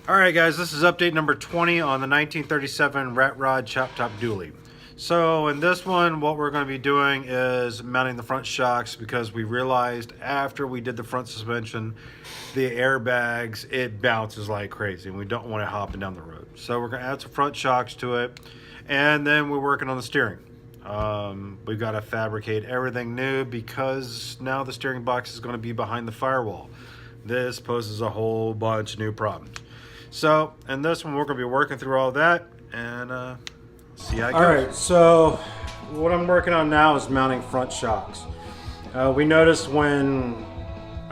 Alright guys, this is update number 20 on the 1937 Rat Rod Chop Top Dually. So in this one, what we're going to be doing is mounting the front shocks because we realized after we did the front suspension, the airbags, it bounces like crazy and we don't want it hopping down the road. So we're going to add some front shocks to it, and then we're working on the steering. We've got to fabricate everything new because now the steering box is going to be behind the firewall. This poses a whole bunch of new problems. So in this one, we're going to be working through all that and see how it goes. Alright, so what I'm working on now is mounting front shocks. We noticed when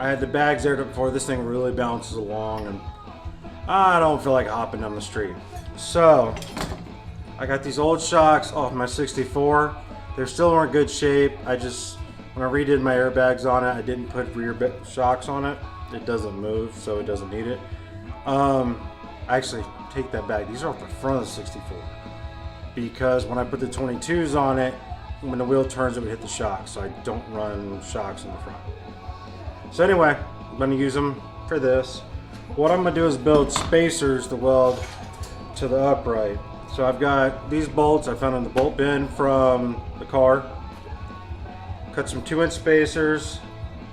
I had the bags aired up before, this thing really bounces along and I don't feel like hopping down the street. So I got these old shocks off my 64. They're still in good shape. When I redid my airbags on it, I didn't put rear shocks on it. It doesn't move, so it doesn't need it. Actually, take that back. These are off the front of the 64. Because when I put the 22s on it, when the wheel turns, it would hit the shocks. So I don't run shocks in the front. So anyway, I'm going to use them for this. What I'm going to do is build spacers to weld to the upright. So I've got these bolts I found in the bolt bin from the car. Cut some 2-inch spacers.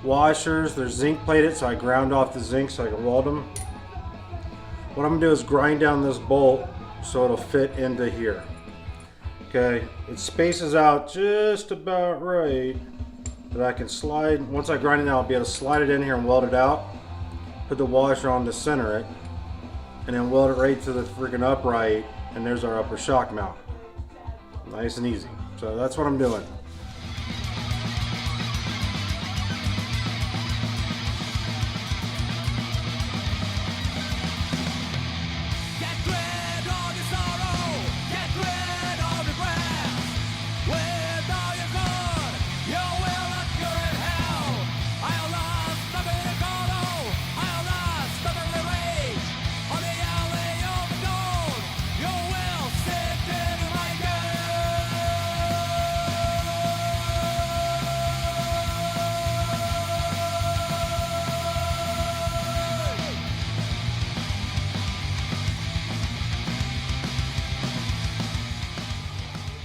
Washers, they're zinc plated, so I ground off the zinc so I can weld them. What I'm going to do is grind down this bolt so it'll fit into here. Okay, it spaces out just about right that I can slide. Once I grind it out, I'll be able to slide it in here and weld it out. Put the washer on to center it, and then weld it right to the freaking upright, and there's our upper shock mount. Nice and easy. So that's what I'm doing.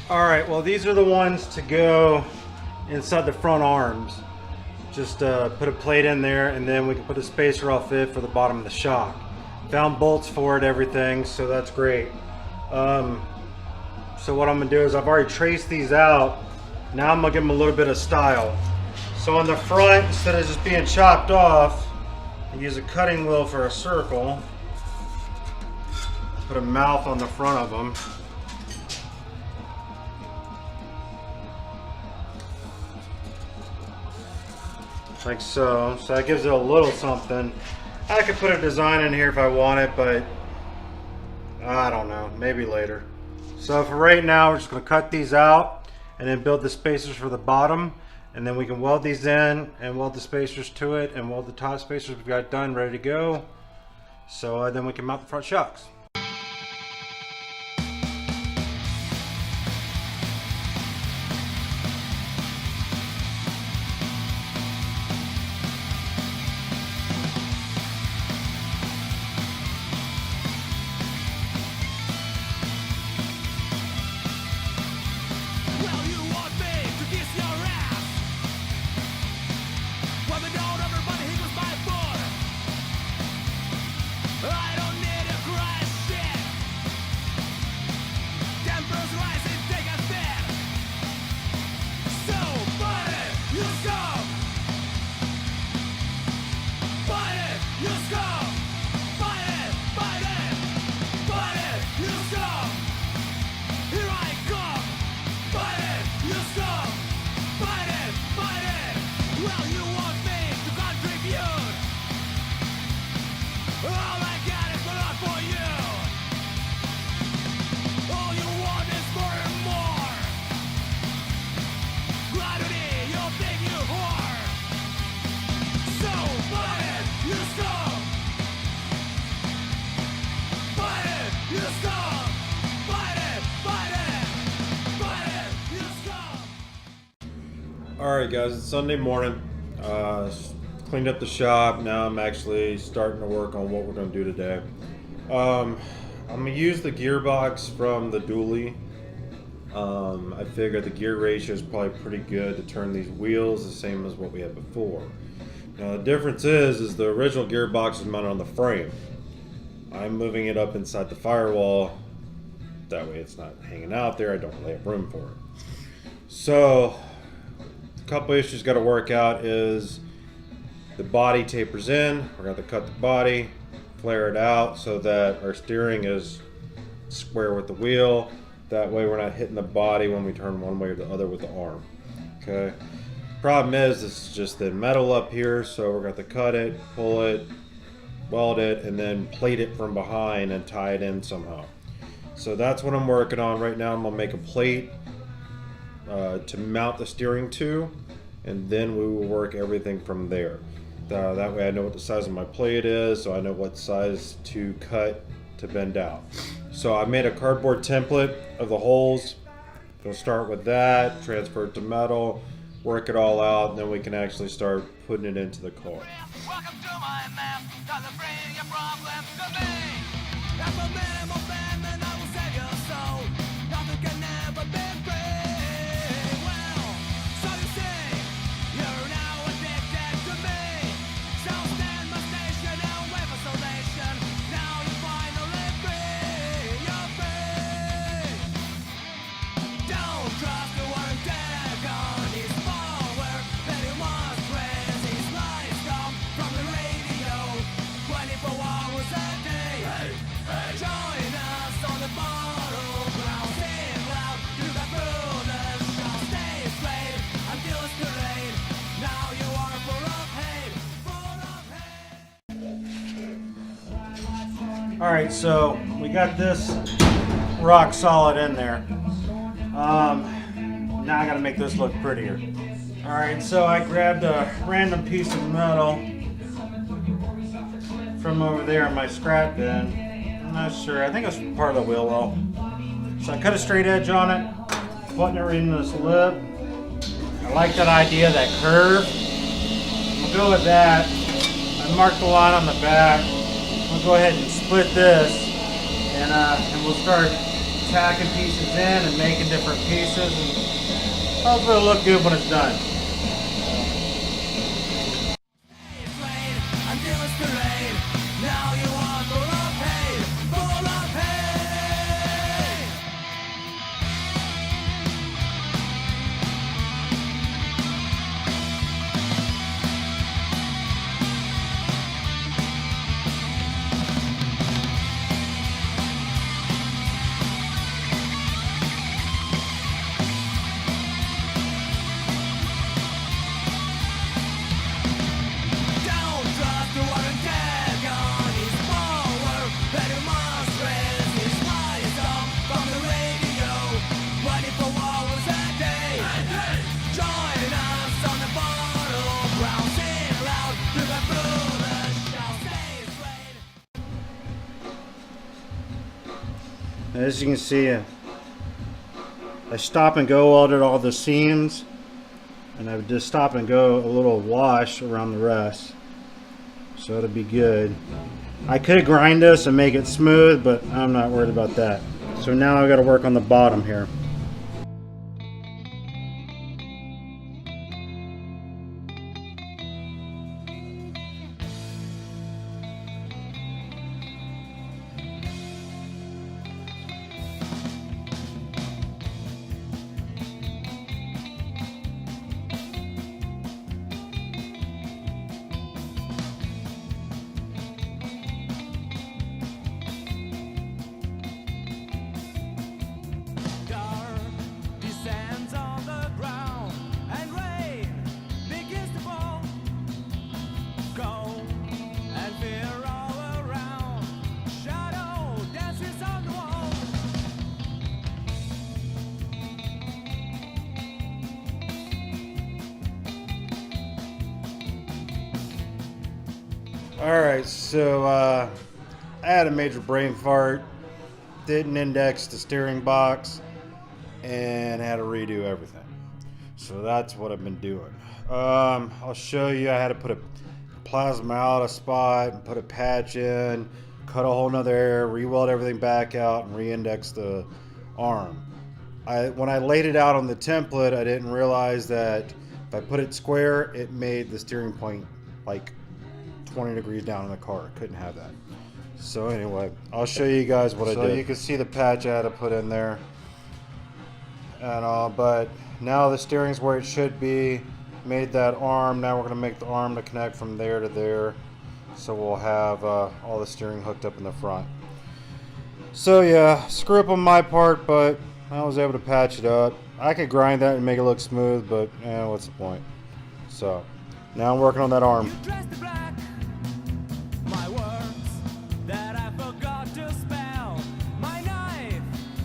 Alright, well these are the ones to go inside the front arms. Just put a plate in there and then we can put a spacer off it for the bottom of the shock. Found bolts for it, everything, so that's great. So what I'm going to do is I've already traced these out. Now I'm going to give them a little bit of style. So on the front, instead of just being chopped off, I use a cutting wheel for a circle. Put a mouth on the front of them. Like so. So that gives it a little something. I could put a design in here if I want it, but I don't know, maybe later. So for right now, we're just going to cut these out and then build the spacers for the bottom, and then we can weld these in and weld the spacers to it and weld the top spacers we've got done, ready to go. So then we can mount the front shocks. Alright guys, it's Sunday morning. Cleaned up the shop. Now I'm actually starting to work on what we're going to do today. I'm gonna use the gearbox from the dually. I figure the gear ratio is probably pretty good to turn these wheels the same as what we had before. Now the difference is the original gearbox is mounted on the frame. I'm moving it up inside the firewall. That way it's not hanging out there. I don't really have room for it. So a couple issues got to work out is the body tapers in. We're going to cut the body, flare it out so that our steering is square with the wheel. That way we're not hitting the body when we turn one way or the other with the arm. Okay. Problem is this is just the metal up here, so we're going to cut it, pull it, weld it, and then plate it from behind and tie it in somehow. So that's what I'm working on right now. I'm going to make a plate to mount the steering to, and then we will work everything from there. That way I know what the size of my plate is, so I know what size to cut to bend out. So I made a cardboard template of the holes. We'll start with that, transfer it to metal, work it all out, and then we can actually start putting it into the car. Welcome to my map, gonna bring your problems to me. That's a minimum plan, and I will save your soul. Nothing can ever be free. Well, so you see, you're now addicted to me. So stand my station and wait for salvation. Now you're finally free, you're free. Don't trust the one dead on his power, that you must raise his lies come from the radio 24 hours a day. Join us on the battleground, sing loud, you got brothers, shall stay straight until it's too late. Now you are full of hate, full of hate. Alright, so we got this rock solid in there. Now I gotta make this look prettier. Alright, so I grabbed a random piece of metal from over there in my scrap bin. I'm not sure, I think it's part of the wheel well. So I cut a straight edge on it, putting it right in this lip. I like that idea, that curve. We'll go with that. I marked the line on the back. We'll go ahead and split this, and we'll start tacking pieces in and making different pieces, and hopefully it'll look good when it's done. Until it's too late. Now you are full of hate, full of hate. Don't trust the one dead on his power, that you must raise his lies up from the radio 24 hours a day. Join us on the battleground, sing loud, you got brothers, shall stay straight. As you can see, I stop and go welded all the seams, and I would just stop and go a little wash around the rest, so it'll be good. I could grind this and make it smooth, but I'm not worried about that. So now I've got to work on the bottom here. Dark descends on the ground, and rain begins to fall. Cold and fear all around. Shadow dances on the wall. Alright, so I had a major brain fart, didn't index the steering box, and had to redo everything. So that's what I've been doing. I'll show you. I had to put a plasma out a spot and put a patch in, cut a whole nother area, re-weld everything back out, and re-index the arm. When I laid it out on the template, I didn't realize that if I put it square, it made the steering point like 20 degrees down in the car. I couldn't have that. So anyway, I'll show you guys what I did. So you can see the patch I had to put in there. And but now the steering's where it should be. Made that arm. Now we're going to make the arm to connect from there to there. So we'll have all the steering hooked up in the front. So yeah, screw up on my part, but I was able to patch it up. I could grind that and make it look smooth, but what's the point? So now I'm working on that arm. You dressed in black, my words that I forgot to spell. My knife,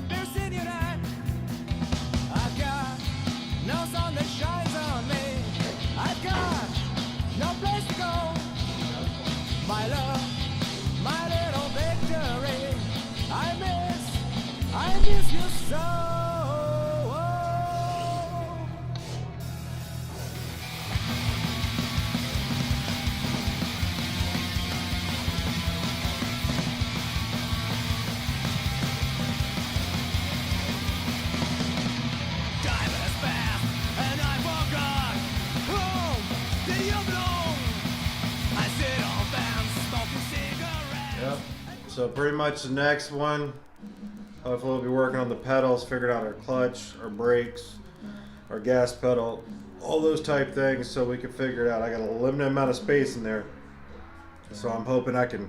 pierced in your neck. I've got no sun that shines on me. I've got no place to go. My love, my little victory. I miss you so. Time has passed and I forgot. Home, did you belong? I sit on fence, smoking cigarettes. Yep. So pretty much the next one, hopefully we'll be working on the pedals, figured out our clutch, our brakes, our gas pedal, all those type things, so we can figure it out. I got a limited amount of space in there, so I'm hoping I can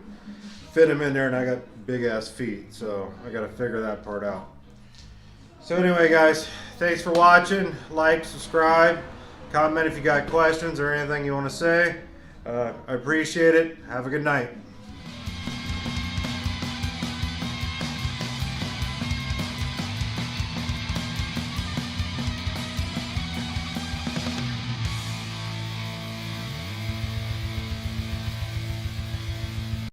fit them in there, and I got big ass feet, so I got to figure that part out. So anyway, guys, thanks for watching. Like, subscribe, comment if you got questions or anything you want to say. I appreciate it. Have a good night.